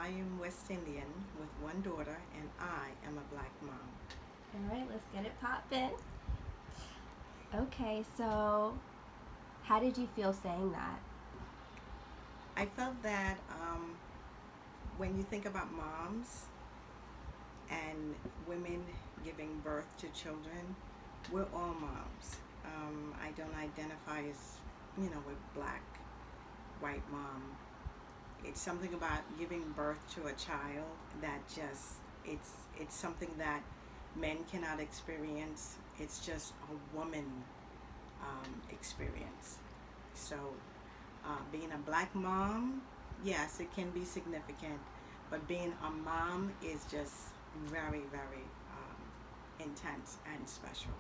I am West Indian with one daughter, and I am a black mom. All right, let's get it poppin'. Okay, so how did you feel saying that? I felt that when you think about moms and women giving birth to children, we're all moms. I don't identify as, a black, white mom. It's something about giving birth to a child that it's something that men cannot experience. It's just a woman experience. So, being a black mom, yes, it can be significant, but being a mom is just very, very intense and special.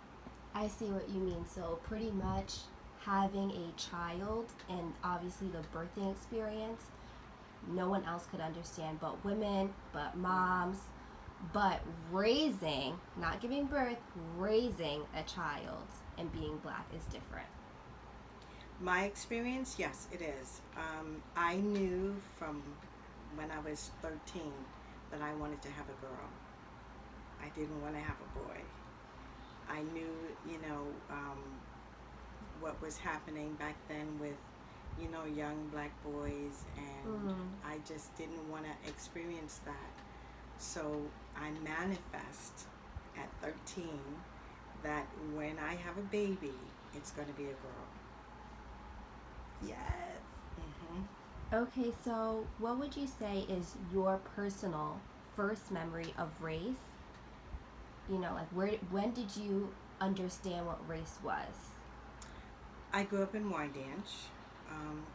I see what you mean. So, pretty much having a child and obviously the birthing experience, no one else could understand but women, but moms, but raising, not giving birth, raising a child and being black is different. My experience, yes, it is. I knew from when I was 13 that I wanted to have a girl. I didn't want to have a boy. I knew, what was happening back then with, young black boys, and Mm. I just didn't want to experience that. So I manifest at 13 that when I have a baby, it's going to be a girl. Yes. hmm Okay, so what would you say is your personal first memory of race? You know, like when did you understand what race was? I grew up in Wyandanch,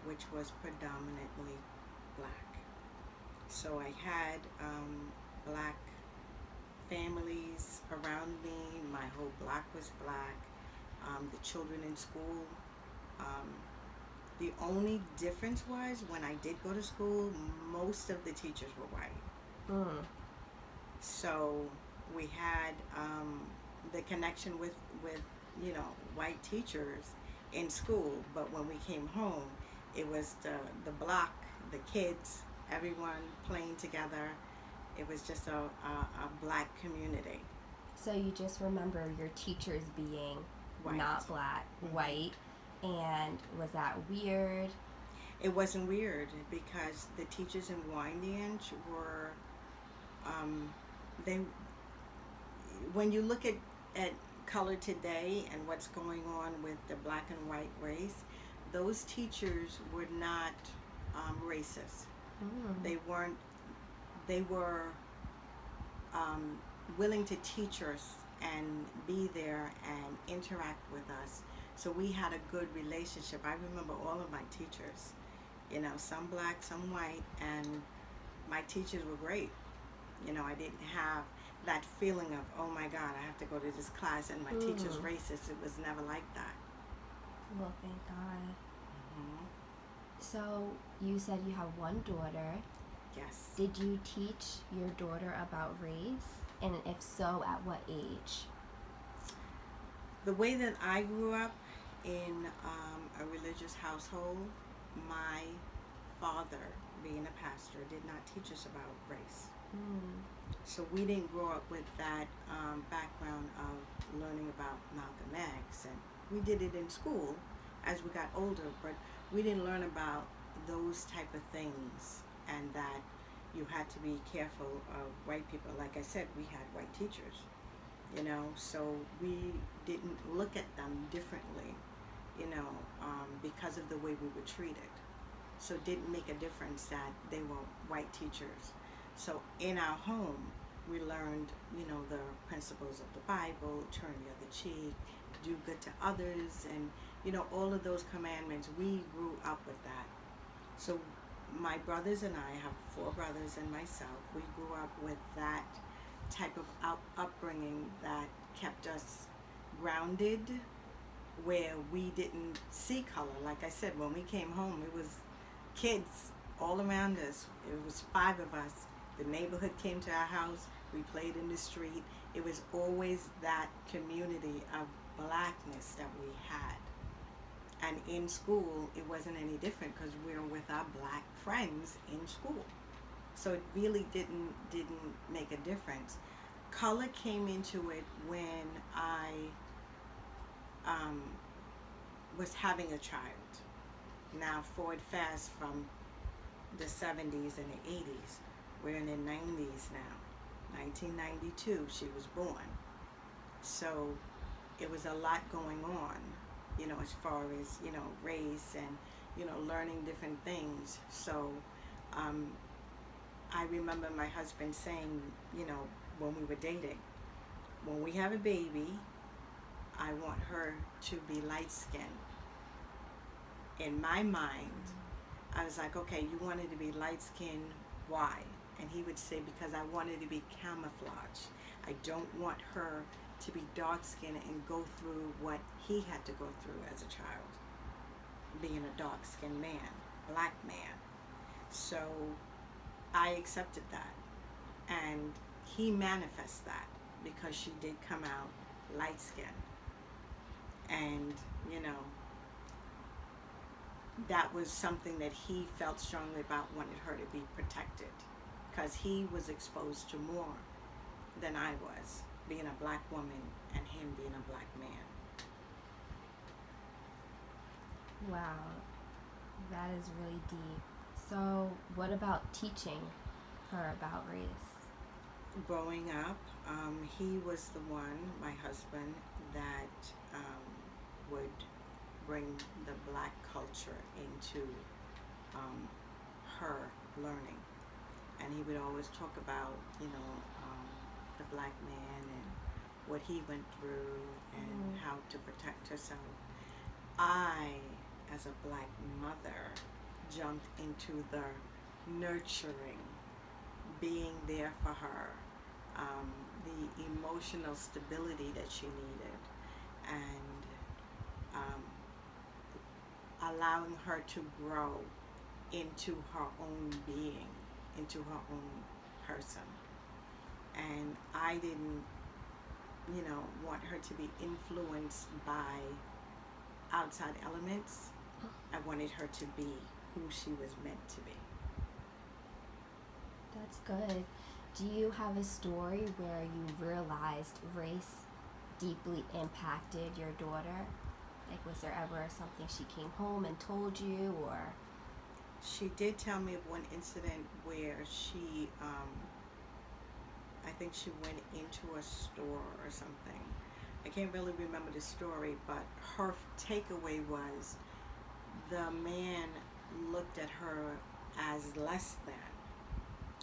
which was predominantly black. So I had black families around me. My whole block was black. The children in school. Um, the only difference was when I did go to school, most of the teachers were white. Mm. So we had the connection with white teachers in school, but when we came home, it was the block, the kids, everyone playing together. It was just a black community. So you just remember your teachers being White. not black, hmm white, and was that weird? It wasn't weird because the teachers in Wyandanch were they when you look at color today and what's going on with the black and white race, those teachers were not racist. Mm. They weren't. They were um, willing to teach us and be there and interact with us. So we had a good relationship. I remember all of my teachers. Some black, some white, and my teachers were great. I didn't have that feeling of, oh my God, I have to go to this class and my teacher's Mm. racist. It was never like that. Well, thank God. hmm So you said you have one daughter. Yes. Did you teach your daughter about race? And if so, at what age? The way that I grew up in a religious household, my father, being a pastor, did not teach us about race. Mm. So we didn't grow up with that background of learning about Malcolm X, and we did it in school as we got older, but we didn't learn about those type of things, and that you had to be careful of white people. Like I said, we had white teachers, so we didn't look at them differently, because of the way we were treated. So it didn't make a difference that they were white teachers. So in our home, we learned, the principles of the Bible, turn the other cheek, do good to others, and, all of those commandments. We grew up with that. So my brothers and I have four brothers and myself. We grew up with that type of upbringing that kept us grounded, where we didn't see color. Like I said, when we came home, it was kids all around us. It was five of us. The neighborhood came to our house. We played in the street. It was always that community of blackness that we had. And in school, it wasn't any different because we were with our black friends in school. So it really didn't make a difference. Color came into it when I um, was having a child. Now forward fast from the 70s and the 80s, we're in the 90s now. 1992 she was born. So it was a lot going on, as far as, race and, learning different things. So um, I remember my husband saying, when we were dating, when we have a baby, I want her to be light skinned. In my mind, I was like, okay, you wanted to be light skinned, why? And he would say, because I wanted to be camouflage. I don't want her to be dark skinned and go through what he had to go through as a child, being a dark skinned man, black man. So I accepted that. And he manifests that because she did come out light skinned. And, that was something that he felt strongly about, wanted her to be protected. Because he was exposed to more than I was, being a black woman and him being a black man. Wow, that is really deep. So, what about teaching her about race? Growing up, he was the one, my husband, that would bring the black culture into her learning. And he would always talk about, the black man and what he went through and how to protect herself. I, as a black mother, jumped into the nurturing, being there for her, the emotional stability that she needed, and allowing her to grow into her own being, into her own person. And I didn't, want her to be influenced by outside elements. I wanted her to be who she was meant to be. That's good. Do you have a story where you realized race deeply impacted your daughter? Like, was there ever something she came home and told you, or? She did tell me of one incident where she, I think she went into a store or something. I can't really remember the story, but her takeaway was the man looked at her as less than,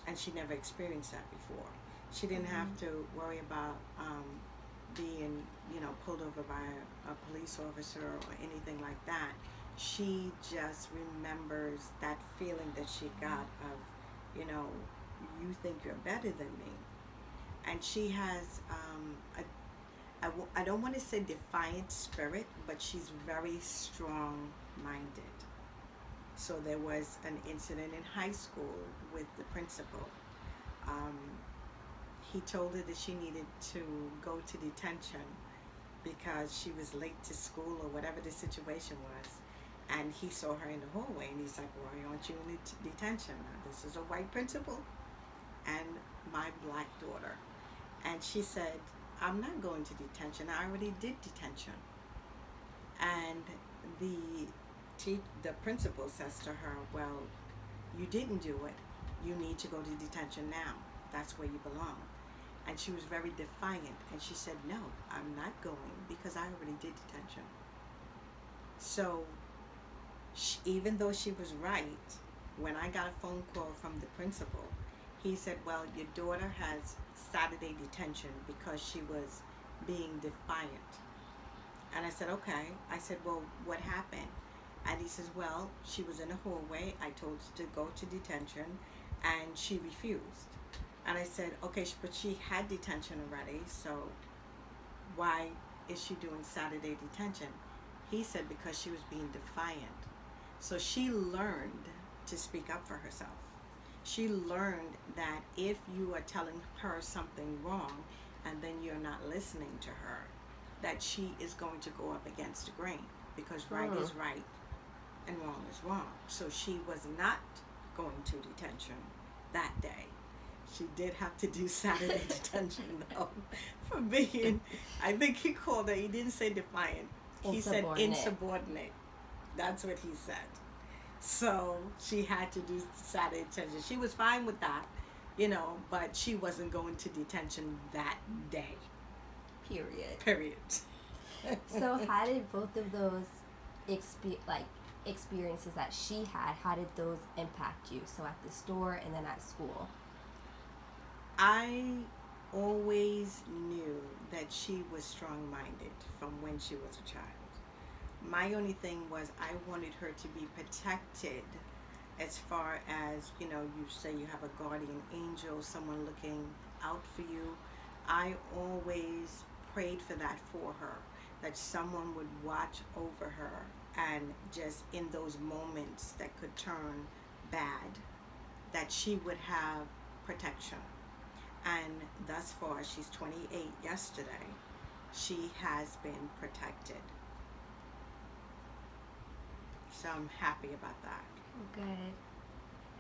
and she never experienced that before. She didn't have to worry about being, pulled over by a police officer or anything like that. She just remembers that feeling that she got of, you think you're better than me. And she has I don't want to say defiant spirit, but she's very strong-minded. So there was an incident in high school with the principal. He told her that she needed to go to detention because she was late to school or whatever the situation was. And he saw her in the hallway and he's like, why aren't you in detention? Now, this is a white principal and my black daughter. And she said, I'm not going to detention. I already did detention. And the principal says to her, well, you didn't do it. You need to go to detention now. That's where you belong. And she was very defiant. And she said, no, I'm not going because I already did detention. So even though she was right, when I got a phone call from the principal, he said, well, your daughter has Saturday detention because she was being defiant. And I said, okay. I said, well, what happened? And he says, well, she was in a hallway. I told her to go to detention and she refused. And I said, okay, but she had detention already, so why is she doing Saturday detention? He said because she was being defiant. So she learned to speak up for herself. She learned that if you are telling her something wrong and then you're not listening to her, that she is going to go up against the grain because right is right and wrong is wrong. So she was not going to detention that day. She did have to do Saturday detention though for being, I think he called her, he didn't say defiant. He said Insubordinate. insubordinate. That's what he said. So she had to do Saturday detention. She was fine with that, but she wasn't going to detention that day. Period. Period. So how did both of those experiences that she had, how did those impact you? So at the store and then at school. I always knew that she was strong minded from when she was a child. My only thing was I wanted her to be protected as far as, you say you have a guardian angel, someone looking out for you. I always prayed for that for her, that someone would watch over her, and just in those moments that could turn bad, that she would have protection. And thus far, she's 28 yesterday, she has been protected. So I'm happy about that. Good.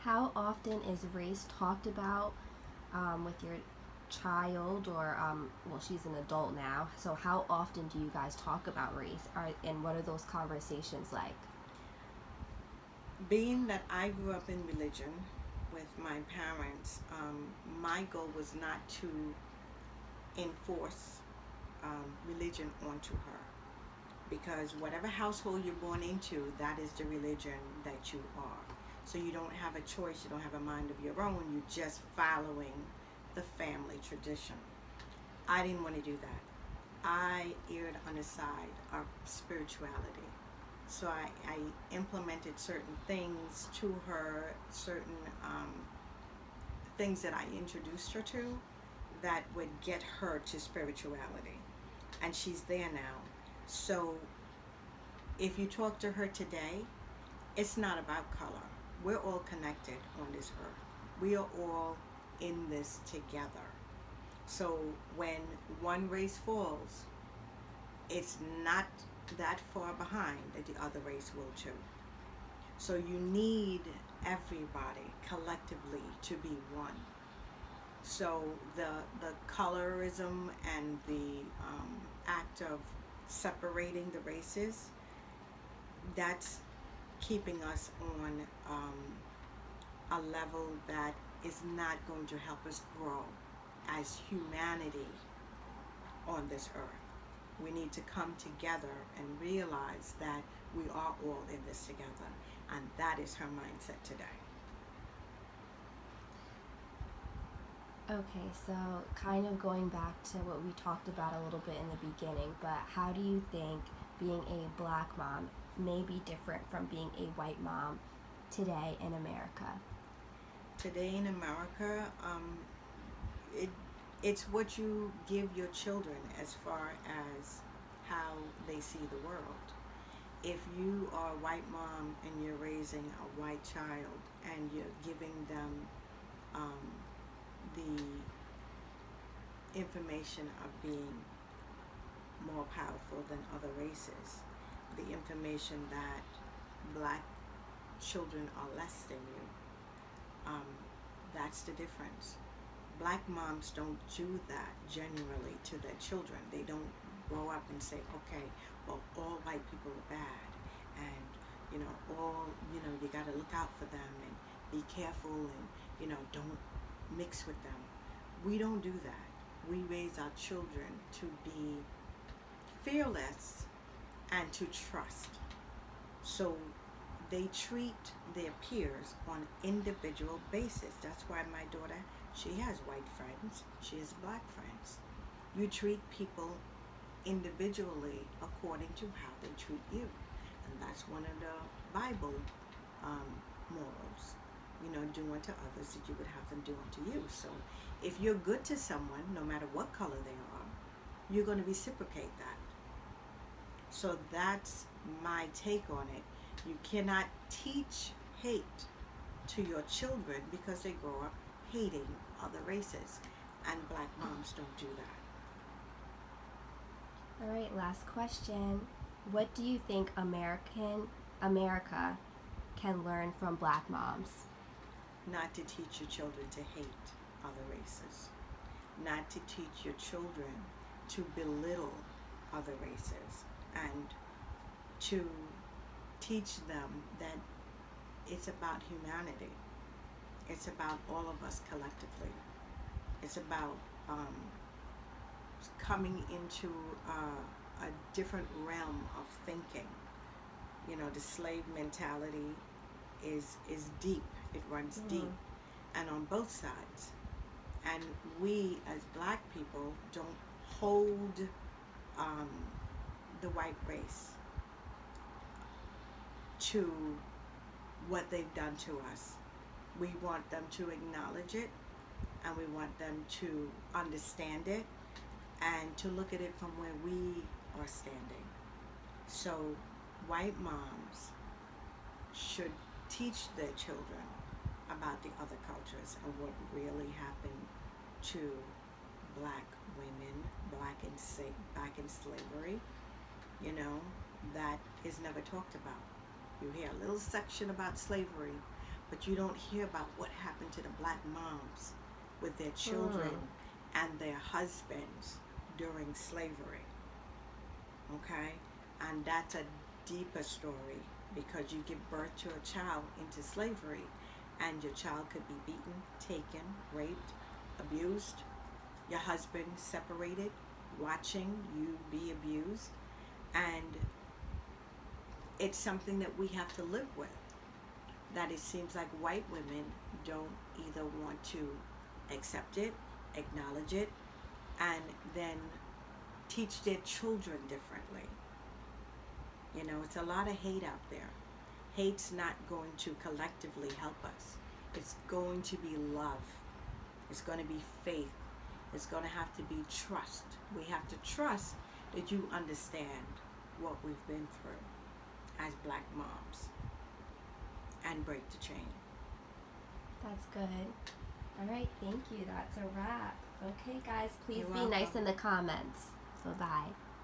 How often is race talked about with your child, or well, she's an adult now, so how often do you guys talk about race, and what are those conversations like? Being that I grew up in religion with my parents, my goal was not to enforce religion onto her, because whatever household you're born into, that is the religion that you are. So you don't have a choice, you don't have a mind of your own, you're just following the family tradition. I didn't want to do that. I erred on the side of spirituality. So I implemented certain things to her, certain things that I introduced her to that would get her to spirituality. And she's there now. So if you talk to her today, it's not about color. We're all connected on this earth. We are all in this together. So when one race falls, it's not that far behind that the other race will too. So you need everybody collectively to be one. So the colorism and the act of separating the races, that's keeping us on a level that is not going to help us grow as humanity on this earth. We need to come together and realize that we are all in this together, and that is her mindset today. Okay, so kind of going back to what we talked about a little bit in the beginning, but how do you think being a black mom may be different from being a white mom today in America? Today in America, it's what you give your children as far as how they see the world. If you are a white mom and you're raising a white child and you're giving them the information of being more powerful than other races, the information that black children are less than you, that's the difference. Black moms don't do that generally to their children. They don't grow up and say, okay, well, all white people are bad, and you got to look out for them and be careful, and don't mix with them. We don't do that. We raise our children to be fearless and to trust. So they treat their peers on individual basis. That's why my daughter, she has white friends, she has black friends. You treat people individually according to how they treat you, and that's one of the Bible morals. Do unto others that you would have them do unto you. So if you're good to someone, no matter what color they are, you're going to reciprocate that. So that's my take on it. You cannot teach hate to your children because they grow up hating other races, and black moms don't do that. All right, last question. What do you think America can learn from black moms? not to teach your children to hate other races, not to teach your children to belittle other races, and to teach them that it's about humanity. It's about all of us collectively. It's about coming into a different realm of thinking. You know, the slave mentality is deep. It runs deep, and on both sides. And we, as black people, don't hold the white race to what they've done to us. We want them to acknowledge it, and we want them to understand it, and to look at it from where we are standing. So white moms should teach their children about the other cultures and what really happened to black women, back in slavery. You know, that is never talked about. You hear a little section about slavery, but you don't hear about what happened to the black moms with their children and their husbands during slavery. Okay? And that's a deeper story, because you give birth to a child into slavery, and your child could be beaten, taken, raped, abused, your husband separated, watching you be abused, and it's something that we have to live with. That it seems like white women don't either want to accept it, acknowledge it, and then teach their children differently. You know, it's a lot of hate out there. Hate's not going to collectively help us. It's going to be love. It's going to be faith. It's going to have to be trust. We have to trust that you understand what we've been through as black moms, and break the chain. That's good. All right, thank you. That's a wrap. Okay, guys, please You're be nice welcome. in the comments. Bye-bye.